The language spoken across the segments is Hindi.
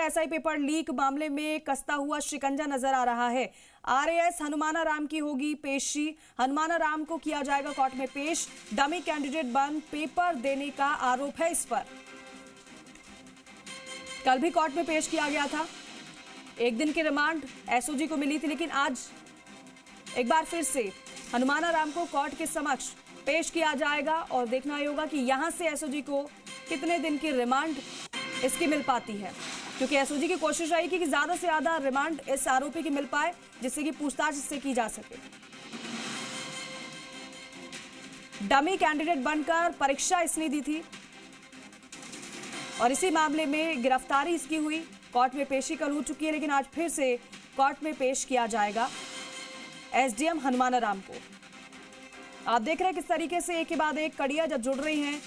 एसआई पेपर लीक मामले में कसता हुआ शिकंजा नजर आ रहा है। आरएएस हनुमाना राम की होगी पेशी। हनुमाना राम को किया जाएगा कोर्ट में पेश। डमी कैंडिडेट बन पेपर देने का आरोप है इस पर। कल भी कोर्ट में पेश किया गया था। एक दिन की रिमांड एसओजी को मिली थी, लेकिन आज एक बार फिर से हनुमाना राम को कोर्ट के समक्ष पेश किया जाएगा और देखना ही होगा कि यहां से एसओजी को कितने दिन की रिमांड इसकी मिल पाती है, क्योंकि एसओजी की कोशिश रहेगी कि ज्यादा से ज्यादा रिमांड इस आरोपी की मिल पाए, जिससे कि पूछताछ इससे की जा सके। डमी कैंडिडेट बनकर परीक्षा इसने दी थी और इसी मामले में गिरफ्तारी इसकी हुई। कोर्ट में पेशी कल हो चुकी है, लेकिन आज फिर से कोर्ट में पेश किया जाएगा एसडीएम हनुमाना राम को। आप देख रहे हैं किस तरीके से एक के बाद एक कड़ियां जब जुड़ रही हैं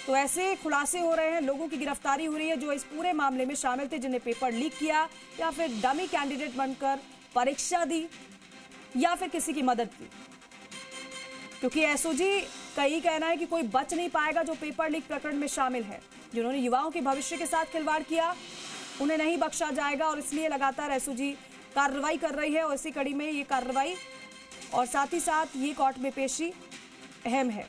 तो ऐसे खुलासे हो रहे हैं, लोगों की गिरफ्तारी हो रही है जो इस पूरे मामले में शामिल थे, जिन्हें पेपर लीक किया या फिर डमी कैंडिडेट बनकर परीक्षा दी या फिर किसी की मदद की। क्योंकि एसओजी का यही कहना है कि कोई बच नहीं पाएगा जो पेपर लीक प्रकरण में शामिल है। जिन्होंने युवाओं के भविष्य के साथ खिलवाड़ किया उन्हें नहीं बख्शा जाएगा और इसलिए लगातार एसओजी कार्रवाई कर रही है और इसी कड़ी में ये कार्रवाई और साथ ही साथ ये कोर्ट में पेशी अहम है।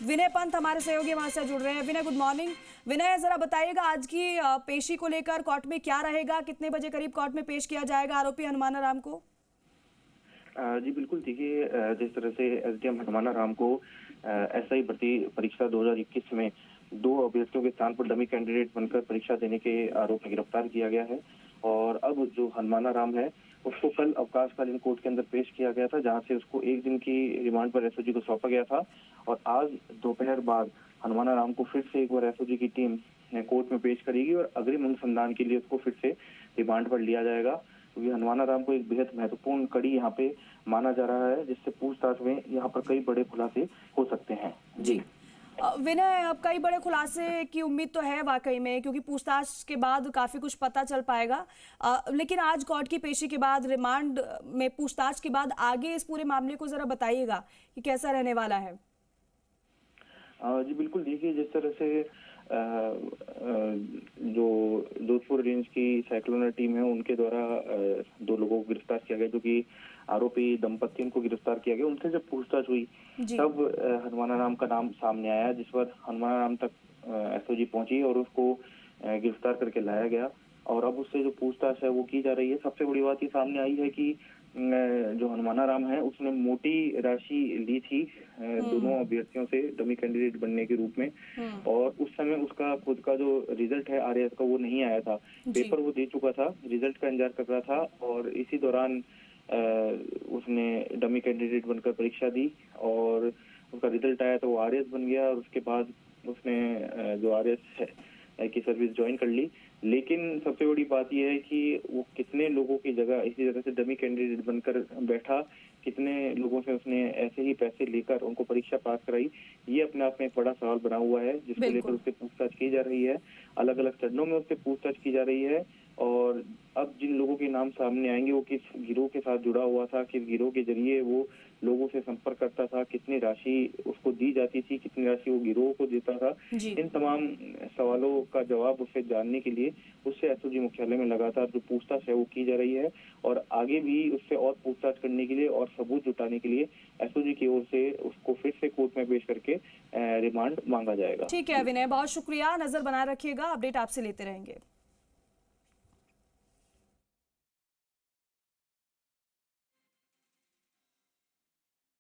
विनय पंत हमारे सहयोगी हमारे साथ जुड़ रहे हैं। विनय, गुड मॉर्निंग। विनय, जरा बताइएगा आज की पेशी को लेकर कोर्ट में क्या रहेगा, कितने बजे करीब कोर्ट में पेश किया जाएगा आरोपी हनुमाना राम को? जी बिल्कुल, देखिए जिस तरह से एसडीएम हनुमाना राम को एसआई भर्ती परीक्षा 2021 में 2 अभ्यर्थियों के स्थान पर डमी कैंडिडेट बनकर परीक्षा देने के आरोप में गिरफ्तार किया गया है और अब जो हनुमाना राम है उसको कल अवकाशकालीन कोर्ट के अंदर पेश किया गया था, जहां से उसको 1 दिन की रिमांड पर एसओजी को सौंपा गया था और आज दोपहर बाद हनुमाना राम को फिर से एक बार एसओजी की टीम कोर्ट में पेश करेगी और अग्रिम अनुसंधान के लिए उसको फिर से रिमांड पर लिया जाएगा, क्योंकि हनुमाना राम को एक बेहद महत्वपूर्ण कड़ी यहाँ पे माना जा रहा है, जिससे पूछताछ में यहाँ पर कई बड़े खुलासे हो सकते हैं। जी विनय, अब कई बड़े खुलासे की उम्मीद तो है वाकई में, क्योंकि पूछताछ के बाद काफी कुछ पता चल पाएगा। लेकिन आज कोर्ट की पेशी के बाद, रिमांड में पूछताछ के बाद आगे इस पूरे मामले को जरा बताइएगा कि कैसा रहने वाला है। जी बिल्कुल, देखिए जिस तरह से जो जोधपुर रेंज की साइक्लोनर टीम है उनके द्वारा 2 लोगों को गिरफ्तार किया गया, जो कि आरोपी दंपति को गिरफ्तार किया गया। उनसे जब पूछताछ हुई तब हनुमाना राम का नाम सामने आया, जिस पर हनुमाना राम तक एसओजी पहुंची और उसको गिरफ्तार करके लाया गया और अब उससे जो पूछताछ है वो की जा रही है। सबसे बड़ी बात ये सामने आई है कि जो हनुमाना राम है उसने मोटी राशि ली थी दोनों अभ्यर्थियों से डमी कैंडिडेट बनने के रूप में और उस समय उसका खुद का जो रिजल्ट है आरएएस का वो नहीं आया था। पेपर वो दे चुका था, रिजल्ट का इंतजार कर रहा था और इसी दौरान उसने डमी कैंडिडेट बनकर परीक्षा दी और उसका रिजल्ट आया तो वो आरएएस बन गया और उसके बाद उसने जो आरएएस की सर्विस ज्वाइन कर ली। लेकिन सबसे बड़ी बात यह है कि वो कितने लोगों की जगह इसी तरह से डमी कैंडिडेट बनकर बैठा, कितने लोगों से उसने ऐसे ही पैसे लेकर उनको परीक्षा पास कराई, ये अपने आप में एक बड़ा सवाल बना हुआ है, जिसको लेकर उससे पूछताछ की जा रही है। अलग अलग चरणों में उससे पूछताछ की जा रही है और अब जिन लोगों के नाम सामने आएंगे वो किस गिरोह के साथ जुड़ा हुआ था, किस गिरोह के जरिए वो लोगों से संपर्क करता था, कितनी राशि उसको दी जाती थी, कितनी राशि वो गिरोह को देता था, इन तमाम सवालों का जवाब उससे जानने के लिए उससे एसओजी मुख्यालय में लगातार जो पूछताछ है वो की जा रही है और आगे भी उससे और पूछताछ करने के लिए और सबूत जुटाने के लिए एसओजी की ओर से उसको फिर से कोर्ट में पेश करके रिमांड मांगा जाएगा। ठीक है विनय, बहुत शुक्रिया। नजर बनाए रखिएगा, अपडेट आपसे लेते रहेंगे।